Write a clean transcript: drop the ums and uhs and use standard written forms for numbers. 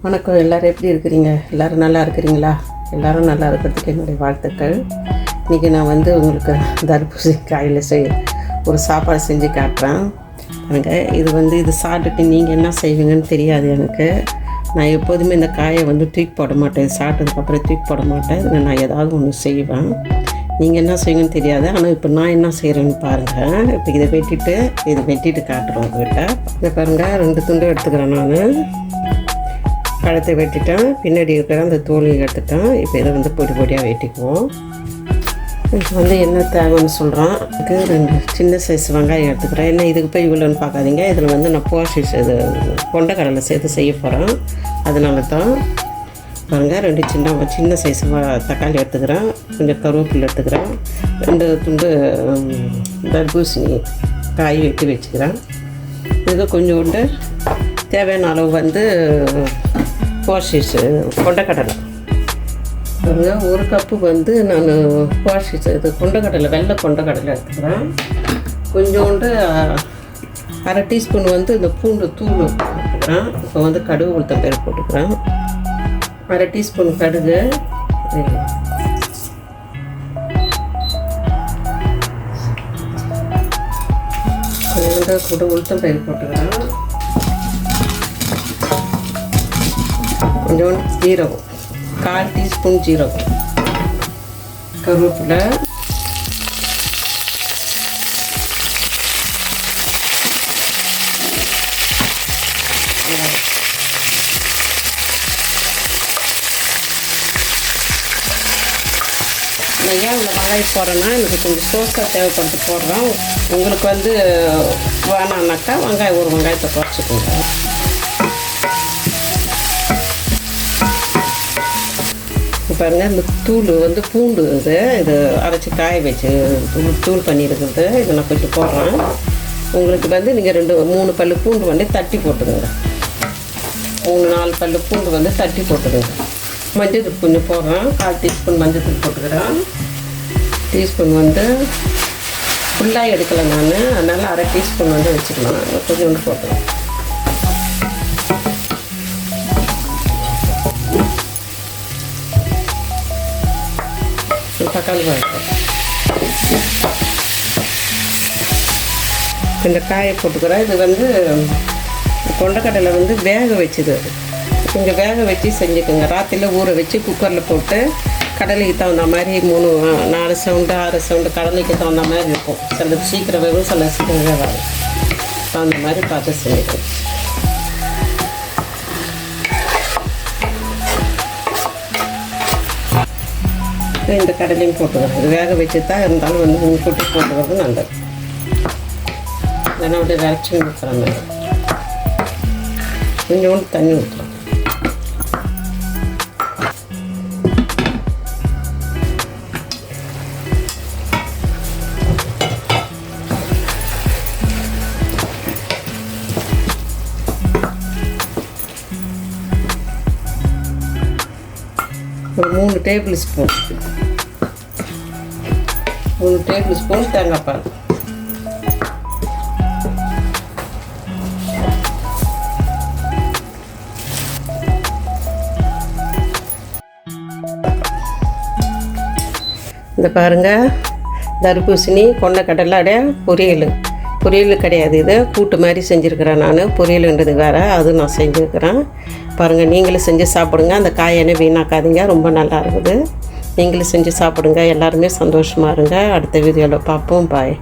வணக்கம். எல்லோரும் எப்படி இருக்கிறீங்க? எல்லோரும் நல்லா இருக்கிறீங்களா? எல்லோரும் நல்லா இருக்கிறதுக்கு என்னுடைய வாழ்த்துக்கள். இன்றைக்கி நான் உங்களுக்கு தர்பூசணி காயில் ஒரு சாப்பாடு செஞ்சு காட்டுறேன். எனக்கு இது சாப்பிட்டுட்டு நீங்கள் என்ன செய்வீங்கன்னு தெரியாது. எனக்கு நான் எப்போதுமே இந்த காயை தூக்கி போட மாட்டேன். சாப்பிட்டதுக்கப்புறம் தூக்கி போட மாட்டேன். இதில் நான் ஏதாவது ஒன்று செய்வேன். நீங்கள் என்ன செய்வீங்கன்னு தெரியாது. ஆனால் இப்போ நான் என்ன செய்கிறேன்னு பாருங்கள். இப்போ இதை வெட்டிட்டு காட்டுறோம் உங்கள்கிட்ட. இதை பாருங்கள், 2 துண்டு எடுத்துக்கிறேன். நான் பழத்தை வெட்டிட்டேன், பின்னாடி இருக்கிற அந்த தோலையும் எடுத்துட்டேன். இப்போ இதை பொடி பொடியாக வெட்டிக்குவோம். இதுக்கு என்ன தேவைன்னு சொல்கிறேன். இதுக்கு 2 சின்ன சைஸ் வெங்காயம் எடுத்துக்கிறேன். என்ன இதுக்கு போய் இவ்வளோன்னு பார்க்காதீங்க. இதில் நான் போஷிஸ் இது கொண்டைக்கடலை சேர்த்து செய்ய போகிறேன். அதனால தான் பாருங்கள், 2 சின்ன சைஸ் தக்காளி எடுத்துக்கிறேன். கொஞ்சம் கருவேப்பிலை எடுத்துக்கிறேன். 2 துண்டு தர்பூசணி காய் வெட்டி வச்சுக்கிறேன். இதுக்கு கொஞ்சோண்டு தேவையான அளவு போஷிஸ் கொண்டைக்கடலை. பாருங்கள், 1 கப்பு நான் போஷிஸ் இது கொண்டைக்கடலை, வெள்ளை கொண்டைக்கடலை எடுத்துக்கிறேன். கொஞ்சோண்டு 1/2 டீஸ்பூன் இந்த பூண்டு தூள் எடுத்துக்கிறேன். இப்போ கடுகு உளுத்தம் பருப்பு போட்டுக்கிறேன். 1/2 டீஸ்பூன் கடுகு, கொஞ்சோண்டு உளுத்தம் பருப்பு போட்டுக்கிறேன். கொஞ்சோண்டு ஜீரகம், 1/4 டீஸ்பூன் ஜீரகம், கருவேப்பிலை, நான் ஏன் இந்த வெங்காயம் போடுறேன்னா எனக்கு கொஞ்சம் சோஸாக தேவைப்படுத்து போடுறோம். உங்களுக்கு வேணான்னாக்கா ஒரு வெங்காயத்தை குறைச்சிக்கோங்க. பாருங்கள், இந்த தூள் பூண்டு இது அரைச்சி காய வச்சு தூள் பண்ணியிருக்கிறது. இதை நான் கொஞ்சம் போடுறேன். உங்களுக்கு நீங்கள் 2-3 பல்லு பூண்டு தட்டி போட்டுக்கோங்க. 3-4 பல்லு பூண்டு தட்டி போட்டுக்கோங்க. மஞ்சள் தூள் கொஞ்சம் போடுறேன். 1/4 டீஸ்பூன் மஞ்சள் தூள் போட்டுக்கிறேன். டீஸ்பூன் ஃபுல்லாக எடுக்கலை நான், அதனால் 1/2 டீஸ்பூன் வச்சுக்கலாம். கொஞ்சோண்டு போட்டுக்கிறேன். தக்காளி வதக்கம், இந்த காயை போட்டுக்கிறேன். இது கொண்டைக்கடலை வேக வச்சுது. கொஞ்சம் வேக வச்சு செஞ்சுக்கோங்க. ராத்திரியில் ஊற வச்சு குக்கரில் போட்டு கடலைக்கு தகுந்த மாதிரி 3-4 சவுண்டு 6 சவுண்டு கடலைக்கு தகுந்த மாதிரி இருக்கும். சில சீக்கிரம் வேகும், சில சீக்கிரம் வேகாது. அந்த மாதிரி பார்த்து செஞ்சுக்கணும். இந்த கடலையும் போட்டுக்கிறேன். இது வேக வச்சு தான் இருந்தாலும் போட்டு போட்டுக்கிறது நல்லது. இதெல்லாம் விரைச்சி ஊற்றுற மாதிரி கொஞ்சோண்டு தண்ணி ஊற்றுறோம். ஒரு 3 டேபிள் ஸ்பூன் தேங்காய் பால். இந்த பாருங்கள், தர்பூசணி கொண்டைக்கடலை பொரியல் கிடையாது. இது கூட்டு மாதிரி செஞ்சுருக்கிறேன் நான். பொரியலுன்றது வேறு, அது நான் செஞ்சுருக்கிறேன். பாருங்கள், நீங்களும் செஞ்சு சாப்பிடுங்க. அந்த காயை வீணாக்காதீங்க, ரொம்ப நல்லா இருக்குது. நீங்களும் செஞ்சு சாப்பிடுங்க. எல்லாருமே சந்தோஷமாக இருங்க. அடுத்த வீடியோவில் பார்ப்போம். பாய்.